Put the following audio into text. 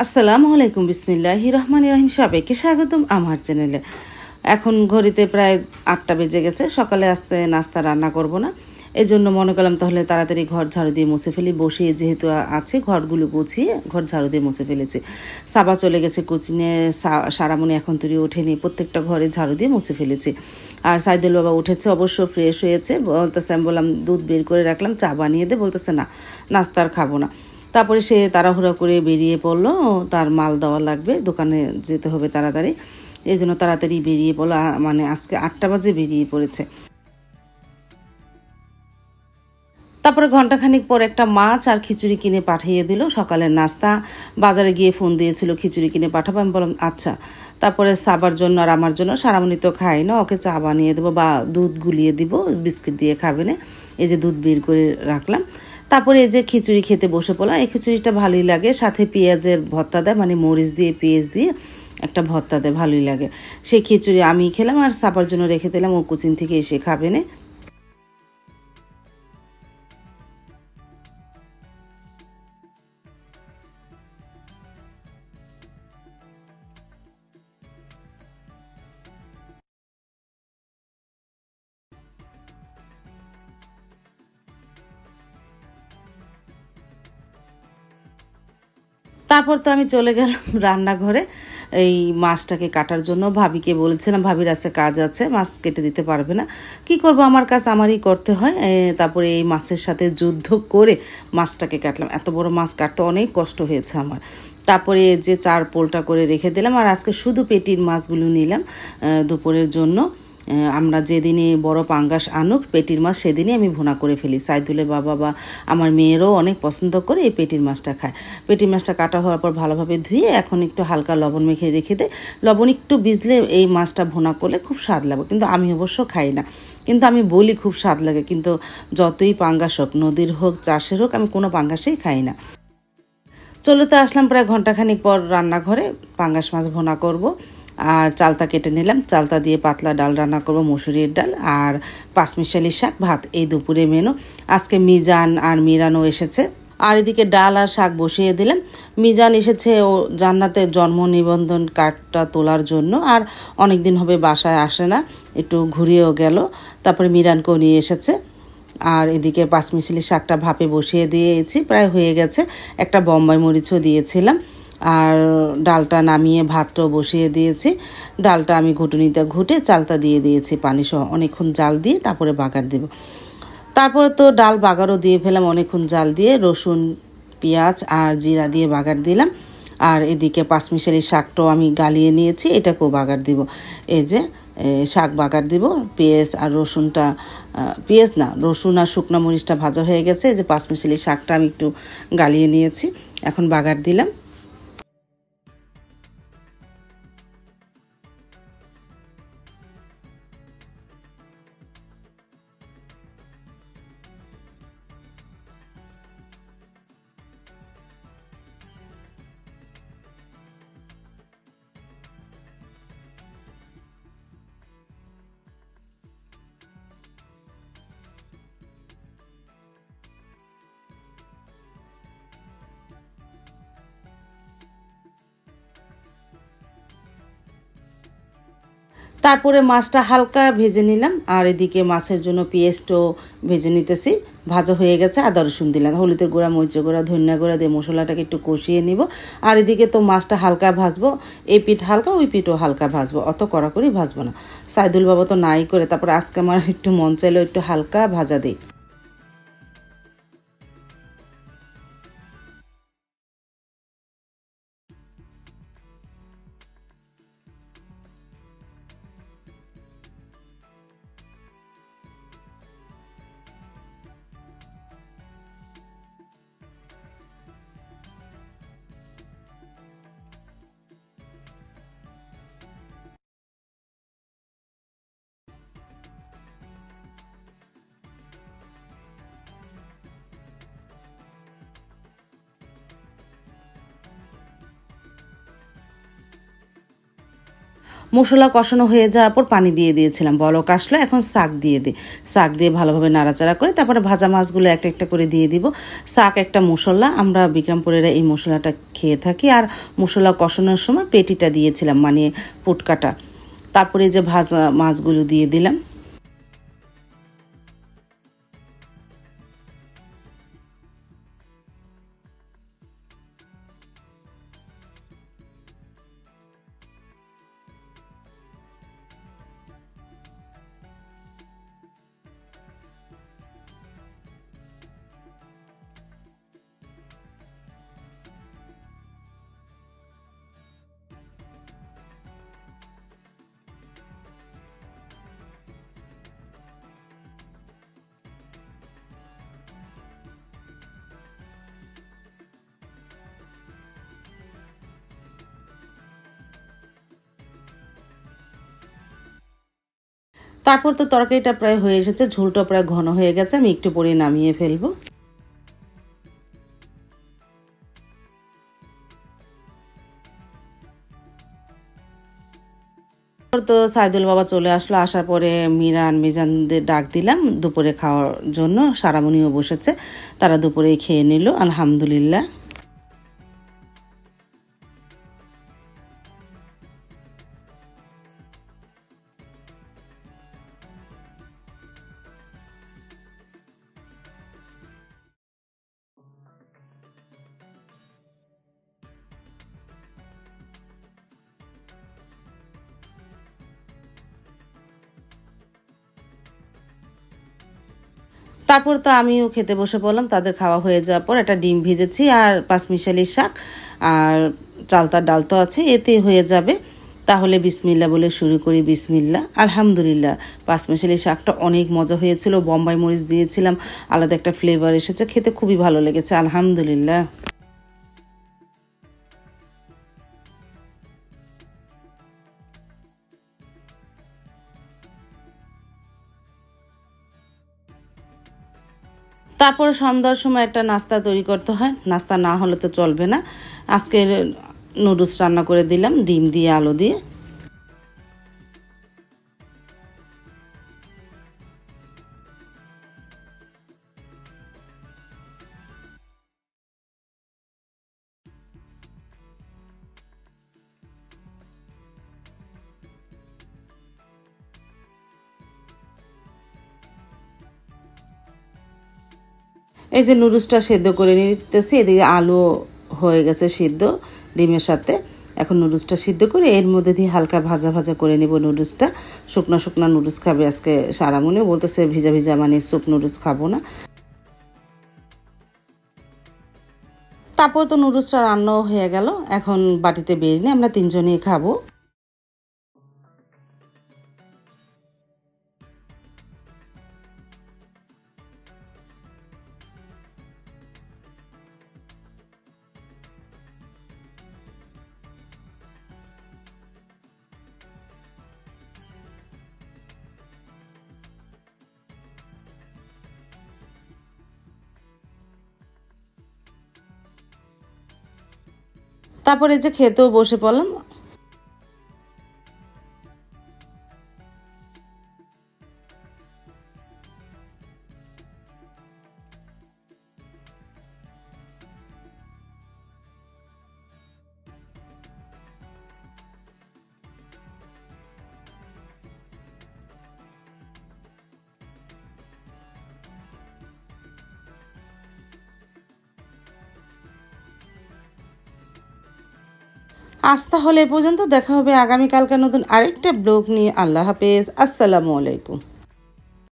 আসসালামু আলাইকুম, বিসমিল্লাহির রহমানির রহিম। সবাইকে স্বাগতম আমার চ্যানেলে। এখন ঘড়িতে প্রায় 8টা বেজে গেছে। সকালে আজকে নাস্তা রান্না করব না, এই জন্য মনে করলাম তাহলে তাড়াতাড়ি ঘর ঝাড়ু দিয়ে মুছে ফেলি। বসিয়ে যেহেতু আছে, ঘরগুলো গুছিয়ে ঘর ঝাড়ু দিয়ে মুছে ফেলেছি। সাবা চলে গেছে কোচিনে, সারামণি এখন তুই ওঠেনি, প্রত্যেকটা ঘরে ঝাড়ু দিয়ে মুছে ফেলেছি। আর সাইদুল বাবা উঠেছে, অবশ্য ফ্রেশ হয়েছে। বলতেছে, আমি বললাম দুধ বের করে রাখলাম, চা বানিয়ে দে। বলতেছে না, নাস্তার খাবো না। তারপরে সে তাড়াহুড়া করে বেরিয়ে পড়লো, তার মাল দেওয়া লাগবে, দোকানে যেতে হবে তাড়াতাড়ি। এই জন্য তাড়াতাড়ি বেরিয়ে পড়লো, মানে আজকে 8টা বাজে বেরিয়ে পড়েছে। তারপরে ঘন্টাখানিক পর একটা মাছ আর খিচুড়ি কিনে পাঠিয়ে দিল সকালের নাস্তা। বাজারে গিয়ে ফোন দিয়েছিল খিচুড়ি কিনে পাঠাবো, আমি বললাম আচ্ছা। তারপরে সাবার জন্য আর আমার জন্য, সারামণি তো খাই না, ওকে চা বানিয়ে দেবো বা দুধ গুলিয়ে দিব, বিস্কিট দিয়ে খাবে না। এই যে দুধ বের করে রাখলাম। তারপরে এই যে খিচুড়ি খেতে বসে পড়লাম। এই খিচুড়িটা ভালোই লাগে, সাথে পেঁয়াজের ভর্তা দেয়, মানে মরিচ দিয়ে পেঁয়াজ দিয়ে একটা ভর্তা দেয়, ভালোই লাগে। সেই খিচুড়ি আমি খেলাম আর সাবার জন্য রেখে দিলাম, ও কোচিন থেকে এসে খাবে না। তারপর তো আমি চলে গেলাম রান্নাঘরে এই মাছটাকে কাটার জন্য। ভাবিকে বলছিলাম, ভাবির আছে কাজ আছে, মাছ কেটে দিতে পারবে না। কি করব, আমার কাজ আমারই করতে হয়। তারপরে এই মাছের সাথে যুদ্ধ করে মাছটাকে কাটলাম। এত বড় মাছ কাটতে অনেক কষ্ট হয়েছে আমার। তারপরে যে চার পোলটা করে রেখে দিলাম, আর আজকে শুধু পেটির মাছগুলো নিলাম দুপুরের জন্য। আমরা যেদিনে বড় পাঙ্গাস আনুক পেটির মাছ, সেদিনই আমি ভুনা করে ফেলি। সাইদুলের বাবা বা আমার মেয়েরও অনেক পছন্দ করে এই পেটির মাছটা খায়। পেটির মাছটা কাটা হওয়ার পর ভালোভাবে ধুয়ে এখন একটু হালকা লবণ মেখে রেখে দেয়। লবণ একটু ভিজলে এই মাছটা ভুনা করলে খুব স্বাদ লাগে, কিন্তু আমি অবশ্য খাই না। কিন্তু আমি বলি খুব স্বাদ লাগে, কিন্তু যতই পাঙ্গাস হোক, নদীর হোক চাষের হোক, আমি কোনো পাঙ্গাসেই খাই না। চলতে আসলাম প্রায় ঘন্টাখানিক পর রান্নাঘরে। পাঙ্গাস মাছ ভুনা করব। আর চালতা কেটে নিলাম, চালতা দিয়ে পাতলা ডাল রান্না করব, মসুরির ডাল আর পাঁচমিশালি শাক, ভাত। এই দুপুরে মেনু। আজকে মিজান আর মিরানও এসেছে। আর এদিকে ডাল আর শাক বসিয়ে দিলাম। মিজান এসেছে ও জান্নাতের জন্ম নিবন্ধন কার্ডটা তোলার জন্য, আর অনেক দিন হবে বাসায় আসে না, একটু ঘুরিয়েও গেল। তারপরে মিরানকেও নিয়ে এসেছে। আর এদিকে পাঁচমিশালি শাকটা ভাপে বসিয়ে দিয়েছি, প্রায় হয়ে গেছে। একটা বোম্বাই মরিচও দিয়েছিলাম। আর ডালটা নামিয়ে ভাতটাও বসিয়ে দিয়েছি। ডালটা আমি ঘুটুনিতে ঘুটে চালটা দিয়ে দিয়েছি পানি সহ, অনেকক্ষণ জাল দিয়ে তারপরে বাগার দেব। তারপরে তো ডাল বাগারও দিয়ে ফেলাম, অনেকক্ষণ জাল দিয়ে রসুন পেঁয়াজ আর জিরা দিয়ে বাগার দিলাম। আর এদিকে পাঁচমিশালি শাকটাও আমি গালিয়ে নিয়েছি, এটাকেও বাগার দিব। এই যে শাক বাগার দিব। পেঁয়াজ আর রসুনটা, পেঁয়াজ না, রসুন আর শুকনো মরিচটা ভাজা হয়ে গেছে। এই যে পাঁচমিশালি শাকটা আমি একটু গালিয়ে নিয়েছি, এখন বাগার দিলাম। তারপরে মাছটা হালকা ভেজে নিলাম, আর এদিকে মাছের জন্য পেঁয়াজটাও ভেজে নিতেছি। ভাজা হয়ে গেছে, আদা রসুন দিলাম, হলুদের গুঁড়া মরিচের গুঁড়া ধনিয়া গুঁড়া দিয়ে মশলাটাকে একটু কষিয়ে নিব। আর এদিকে তো মাছটা হালকা ভাজবো, এই পিঠ হালকা ওই পিঠও হালকা ভাজবো, অত কড়াকড়ি ভাজবো না। সাইদুল বাবা তো নাই করে, তারপরে আজকে আমার একটু মন চাইলো একটু হালকা ভাজা দিই। মশলা কষানো হয়ে যাওয়ার পর পানি দিয়ে দিয়েছিলাম, বলক আসলো। এখন শাক দিয়ে দিই, শাক দিয়ে ভালোভাবে নাড়াচাড়া করে তারপরে ভাজা মাছগুলো একটা একটা করে দিয়ে দিব। শাক একটা মশলা, আমরা বিক্রমপুরেরা এই মশলাটা খেয়ে থাকি। আর মশলা কষানোর সময় পেটিটা দিয়েছিলাম, মানে পুটকাটা। তারপরে যে ভাজা মাছগুলো দিয়ে দিলাম। তারপর তো তরকারিটা প্রায় হয়ে এসেছে, ঝোলটা প্রায় ঘন হয়ে গেছে, আমি একটু পরে নামিয়ে ফেলবো। তো সাইদুল বাবা চলে আসলো, আসার পরে মিরান মিজানদের ডাক দিলাম দুপুরে খাওয়ার জন্য। সারামণিও বসেছে, তারা দুপুরে খেয়ে নিল আলহামদুলিল্লাহ। তারপর তো আমিও খেতে বসে পড়লাম। তাদের খাওয়া হয়ে যাওয়ার পর একটা ডিম ভেজেছি আর পাঁচমিশালি শাক আর চালতার ডাল তো আছে, এতে হয়ে যাবে। তাহলে বিসমিল্লা বলে শুরু করি। বিসমিল্লা, আলহামদুলিল্লাহ। পাঁচমিশালি শাকটা অনেক মজা হয়েছিল, বোম্বাই মরিচ দিয়েছিলাম, আলাদা একটা ফ্লেভার এসেছে, খেতে খুবই ভালো লেগেছে আলহামদুলিল্লাহ। তারপরে সন্ধ্যার সময় একটা নাস্তা তৈরি করতে হয়, নাস্তা না হলে তো চলবে না। আজকে নুডলস রান্না করে দিলাম ডিম দিয়ে আলু দিয়ে। এই যে নুডলসটা সেদ্ধ করে নিতেছি, এদিকে আলু হয়ে গেছে সিদ্ধ ডিমের সাথে। এখন নুডলসটা সিদ্ধ করে এর মধ্যে দিয়ে হালকা ভাজা ভাজা করে নেব নুডলসটা। শুকনো শুকনো নুডলস খাবে আজকে সারামণিও, বলতেছে ভিজা ভিজা মানে স্যুপ নুডলস খাবো না। তারপর তো নুডলসটা রান্নাও হয়ে গেল, এখন বাটিতে বেরিয়ে নিয়ে আমরা তিনজনেই খাবো। তারপরে যে খেতেও বসে পড়লাম। আজ তাহলে এ পর্যন্ত, দেখা হবে আগামীকালকে নতুন আরেকটা ব্লগ নিয়ে। আল্লাহ হাফেজ, আসসালামু আলাইকুম।